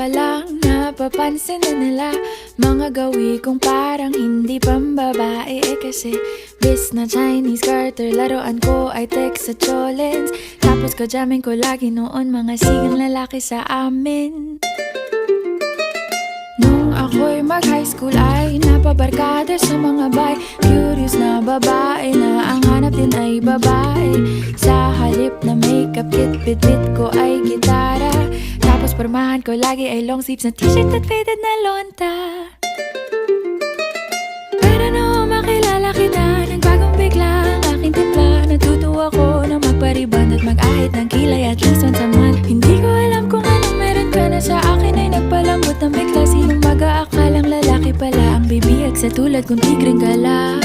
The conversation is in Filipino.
pa lang napapansin na nila mga gawi kong parang hindi pambabae. Kasi bis na Chinese Carter, laruan ko ay text sa cholens. Tapos kajamin ko lagi noon mga sigang lalaki sa amin. Nung ako'y mag-high school ay napabarkada sa mga bay. Curious na babae na ang hanap din ay babae. Sa halip na makeup kit, bit-bit ko ay gitara. Tapos pormahan ko lagi ay long sleeves na t-shirt at faded na lonta. Pero noong makilala kita, nagbagong bigla ang aking timpla. Natutuwa ko na magpariban at mag-ahit ng kilay at least once a month. Hindi ko alam kung anong meron ka na sa akin ay nagpalambot ng bigla. Sinong mag-aakalang lalaki pala ang bibiyag sa tulad kong tigreng gala.